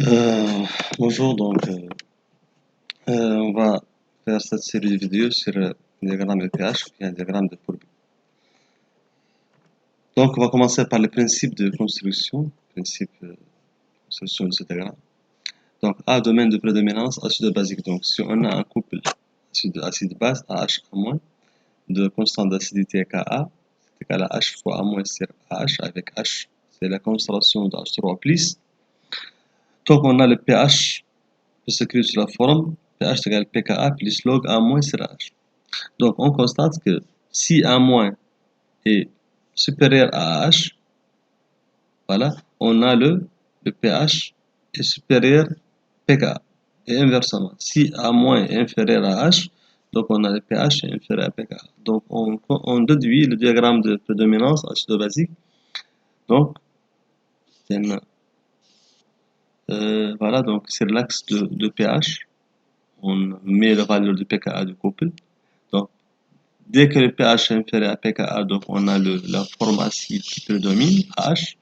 Euh, Bonjour, on va faire cette série de vidéos sur le diagramme de pH, qui est un diagramme de courbure. Donc, on va commencer par le principe de construction, construction de ce diagramme. Donc, A, domaine de prédominance, acido-basique. Donc, si on a un couple acide-base, AH-, de constante d'acidité Ka, c'est égal à H fois A- sur AH, avec H, c'est la concentration de H3+. Donc, on a le pH peut s'écrire sous la forme pH égale pKa plus log A- sur H. Donc, on constate que si A- est supérieur à H, voilà, on a le pH est supérieur à pKa. Et inversement, si A- est inférieur à H, donc on a le pH est inférieur à pKa. Donc, on déduit le diagramme de prédominance acido-basique. Donc, voilà, donc c'est l'axe de pH. On met la valeur de pKa du couple. Donc, dès que le pH est inférieur à pKa, donc on a la forme acide qui prédomine, H.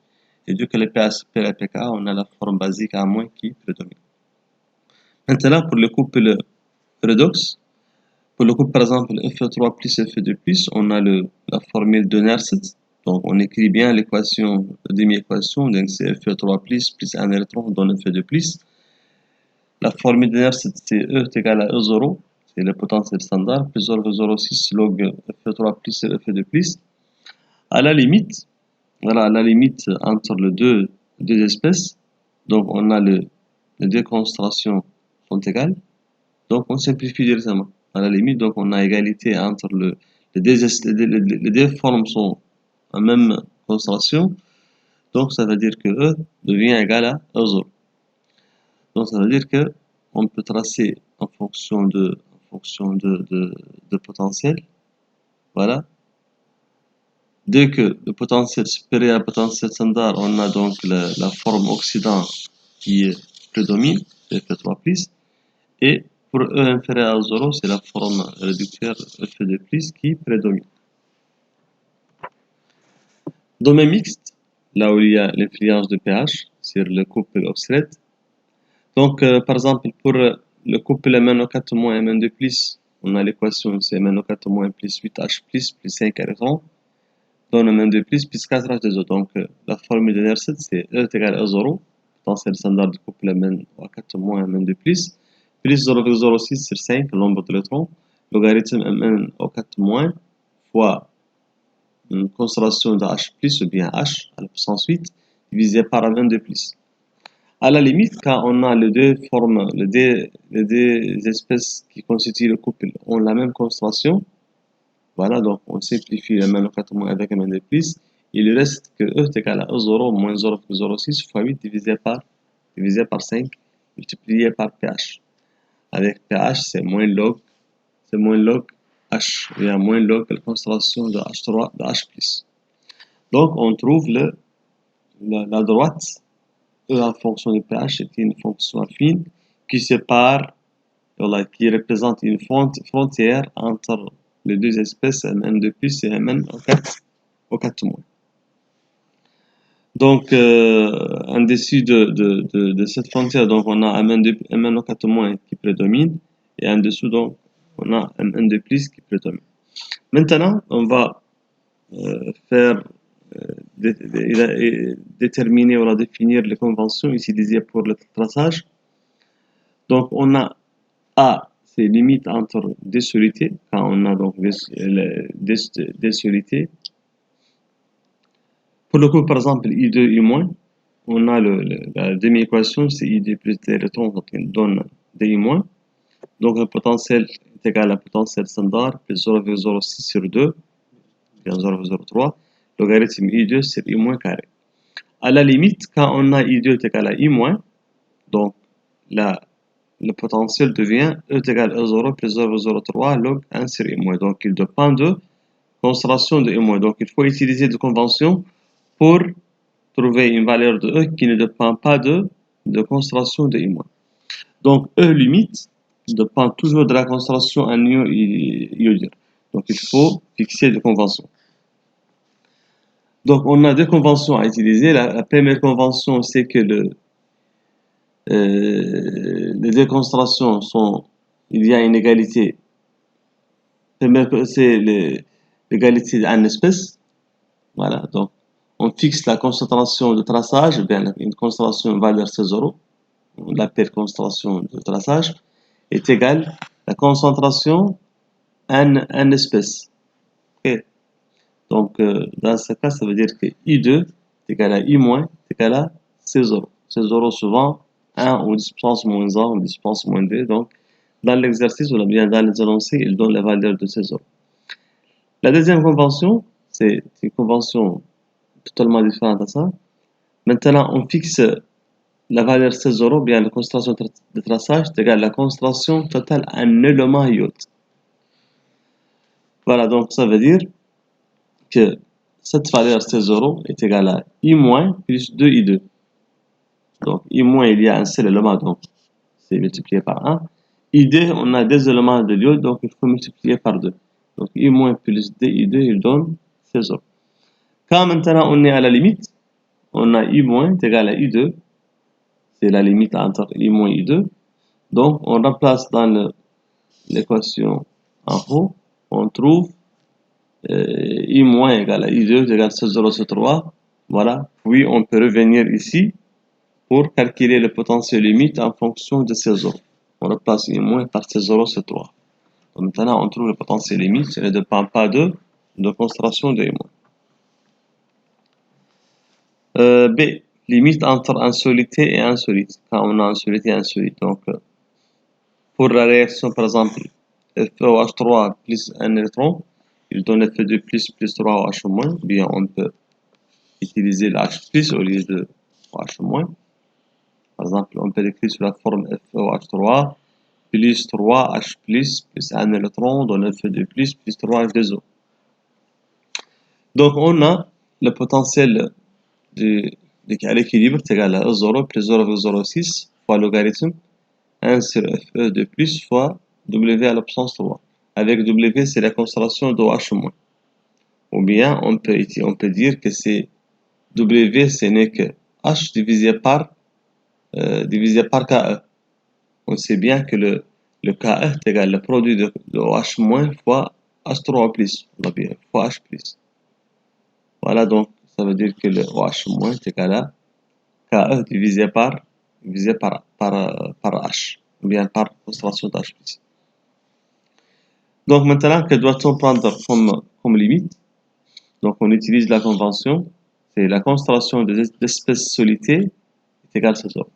Et dès que le pH est supérieur à pKa, on a la forme basique A- qui prédomine. Maintenant, pour le couple redox, pour le couple par exemple Fe3 plus Fe2 plus, on a la formule de Nernst. Donc, on écrit bien l'équation, la demi-équation, donc c'est Fe3 plus un électron donne Fe2 plus. La formule de Nernst, c'est E est égal à E0, c'est le potentiel standard, plus 0,06 log Fe3 plus Fe2 plus. À la limite, voilà, à la limite entre les deux espèces, donc on a les deux concentrations sont égales, donc on simplifie directement. À la limite, donc on a égalité entre les deux formes sont en même concentration, donc ça veut dire que E devient égal à E0. Donc ça veut dire que on peut tracer en fonction de potentiel, voilà. Dès que le potentiel supérieur au potentiel standard, on a donc la forme oxydant qui prédomine, Fe3+, et pour E inférieur à 0, c'est la forme réducteur Fe2+, qui prédomine. Domaine mixte, là où il y a l'influence de pH sur le couple oxyrète. Donc, par exemple, pour le couple MnO4- Mn2+, on a l'équation, c'est MnO4- plus 8H+, plus 5 électrons, donne Mn2+, plus 4H2O. Donc, la formule de Nernst, c'est E est égal à 0, potentiel standard du couple MnO4- Mn2+, plus 0,06 sur 5, le nombre d'électrons, logarithme MnO4- fois une concentration de H+, ou bien H, à la puissance 8, divisé par Mn2+. À la limite, quand on a les deux formes, les deux espèces qui constituent le couple ont la même concentration, voilà, donc on simplifie le MnO4- avec Mn2+, il reste que E est égal à E0 moins 0,06 fois 8 divisé par 5 multiplié par pH. Avec pH, c'est moins log H, il y a moins log la concentration de H3 de H+. Donc on trouve la droite E en fonction du pH est une fonction affine qui sépare, voilà, qui représente une frontière entre les deux espèces Mn2+ et MnO4-. Donc, en dessus de cette frontière, donc on a MnO4- qui prédomine et en dessous, donc, on a Mn2+ qui prédomine. Maintenant, on va faire déterminer ou définir les conventions utilisées pour le traçage. Donc, on a A, c'est limite entre deux solutés, quand on a donc des solutés. Pour le coup, par exemple, I2, I-, on a la demi-équation, c'est I2 plus des électrons, donc il donne des I-. Donc, le potentiel est égal à potentiel standard plus 0,06 sur 2, bien 0,03, logarithme I2 sur I- carré. À la limite, quand on a I2 est égal à I-, donc le potentiel devient E est égal à E0 plus 0,03 log 1 sur I-. Donc, il dépend de concentration de I-. Donc, il faut utiliser des conventions pour trouver une valeur de E qui ne dépend pas de concentration de I-. Donc, E limite dépend toujours de la concentration en ion iodure. Donc, il faut fixer des conventions. Donc, on a deux conventions à utiliser. La première convention, c'est que Les deux concentrations sont, il y a une égalité. C'est l'égalité d'une espèce. Voilà, donc on fixe la concentration de traçage, bien une concentration valeur C0, on l'appelle concentration de traçage, est égale à la concentration en espèce. Okay. Donc, dans ce cas, ça veut dire que I2 est égal à I- est égal à C0. C0 souvent 1 ou 10 puissance moins 1 ou 10 puissance moins 2. Donc, dans l'exercice, ou bien dans les énoncés, il donne la valeur de C0. La deuxième convention, c'est une convention totalement différente à ça. Maintenant, on fixe la valeur C0, bien la concentration de traçage, est égale à la concentration totale en élément iode. Voilà, donc ça veut dire que cette valeur C0 est égale à I- plus 2I2. Donc, I-, il y a un seul élément, donc c'est multiplié par 1. I2, on a deux éléments de l'iode, donc il faut multiplier par 2. Donc, I- plus 2I2, il donne C0. Quand maintenant on est à la limite, on a I- est égal à I2. C'est la limite entre I- et I2. Donc, on remplace dans l'équation en haut, on trouve I- égale à I2 égale C0 sur 3. Voilà. Puis, on peut revenir ici pour calculer le potentiel limite en fonction de C0. On remplace I- par C0 sur 3. Donc, maintenant, on trouve le potentiel limite. Il ne dépend pas de concentration de I-. B. Limite entre insolité et insolite. Quand on a insolite et insolite. Donc, pour la réaction, par exemple, FeOH3 plus un électron, il donne Fe2 plus 3 OH-. Bien, on peut utiliser le H+, au lieu de OH-. Par exemple, on peut l'écrire sous la forme FeOH3 plus 3H+, plus un électron donne Fe2 plus 3 H2O. Donc, on a le potentiel à l'équilibre est égal à E0 plus 0,06 fois logarithme 1 sur Fe de plus fois W à la puissance 3. Avec W, c'est la concentration de H-. Ou bien, on peut dire que c'est W, ce n'est que H divisé par KE. On sait bien que le KE est égal au produit de H- fois H3 plus, fois H plus. Voilà, donc ça veut dire que le OH- est égal à KE divisé par H, ou bien par concentration de H plus. Donc maintenant, que doit-on prendre comme limite? Donc on utilise la convention, c'est la concentration des espèces solidées est égale à 0.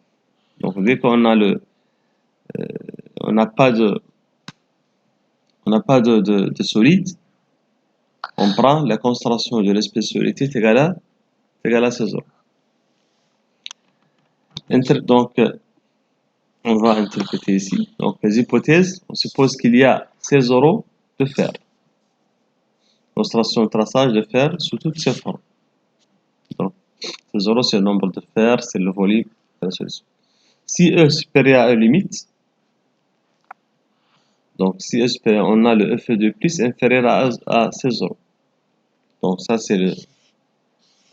Donc dès qu'on a on n'a pas de solide, on prend la concentration de l'espèce solide est égale à 0. Donc on va interpréter ici. Donc les hypothèses, on suppose qu'il y a C0 de fer. Concentration de traçage de fer sous toutes ses formes. Donc C0 c'est le nombre de fer, c'est le volume de la solution. Si E supérieur à E limite, donc si E supérieur, on a le Fe2 plus inférieur à C0. Donc ça c'est le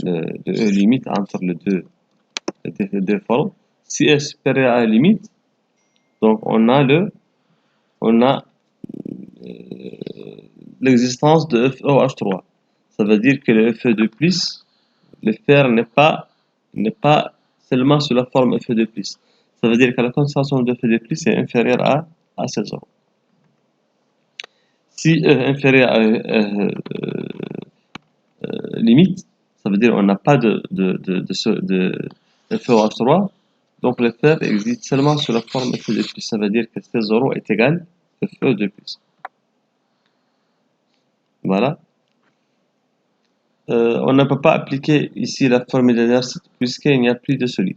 E limite entre les deux formes. Si E supérieur à E limite, donc on a l'existence de FeOH3. Ça veut dire que le Fe2 plus, le fer n'est pas seulement sous la forme Fe2 plus. Ça veut dire que la concentration de Fe2 plus est inférieure à C0. Si E est inférieur à limite, ça veut dire qu'on n'a pas de FeOH3, donc le fer existe seulement sous la forme Fe2 plus. Ça veut dire que C0 est égal à Fe2 plus. Voilà. On ne peut pas appliquer ici la formule de Nernst puisqu'il n'y a plus de solide.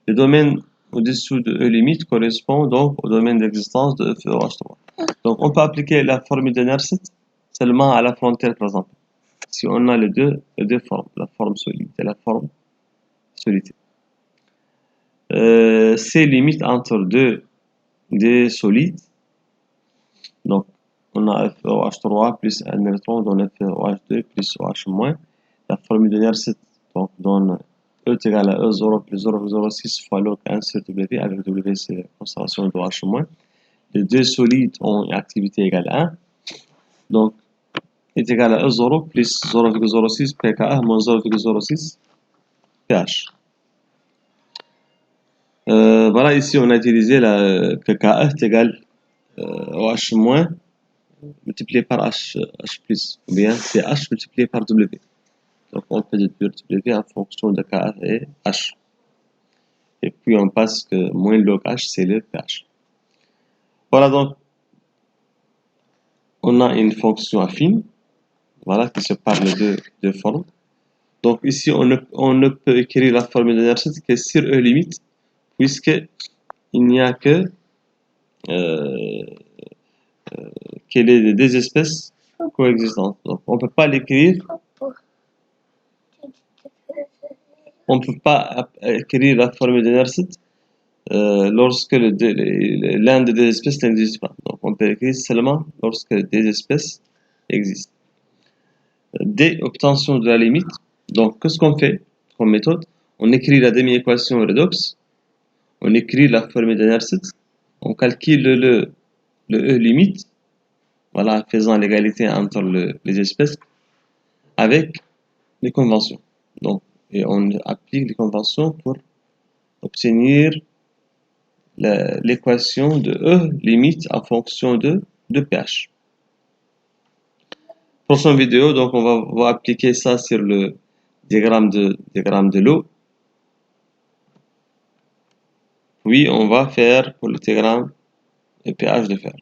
Le domaine au-dessous de E limite correspond donc au domaine d'existence de FeOH3. Donc on peut appliquer la formule de Nernst seulement à la frontière, par exemple. Si on a les deux formes, la forme solide et la forme solide. C'est limite entre deux solides. Donc on a FeOH3 plus un électron donne FeOH2 plus OH-. La formule de Nernst donc donne E est égal à E0 plus 0,06 fois log 1 sur W, avec W c'est concentration de H-. Les deux solides ont une activité égale à 1. Donc, est égal à E0 plus 0,06 pKa moins 0,06 pH. Voilà, ici on a utilisé que Ka est égal au H- multiplié par H plus, ou bien c'est H multiplié par W. Donc on peut déduire W en fonction de Ka et H. Et puis on passe que moins log H, c'est le pH. Voilà, donc on a une fonction affine, voilà, qui se parle de deux formes. Donc ici on ne peut écrire la formule de Nernst que sur E limite, puisque il n'y a que les deux espèces coexistantes. Donc on ne peut pas l'écrire. On ne peut pas écrire la formule de Nernst lorsque l'un des deux espèces n'existe pas. Donc on peut écrire seulement lorsque des espèces existent. Dès obtention de la limite, donc qu'est-ce qu'on fait comme méthode? On écrit la demi-équation redox, on écrit la formule de Nernst, on calcule le E limite, voilà, faisant l'égalité entre les espèces avec les conventions. Donc, et on applique les conventions pour obtenir l'équation de E limite en fonction de pH. Prochaine vidéo, donc on va appliquer ça sur le diagramme de l'eau. Puis on va faire pour le diagramme de pH de fer.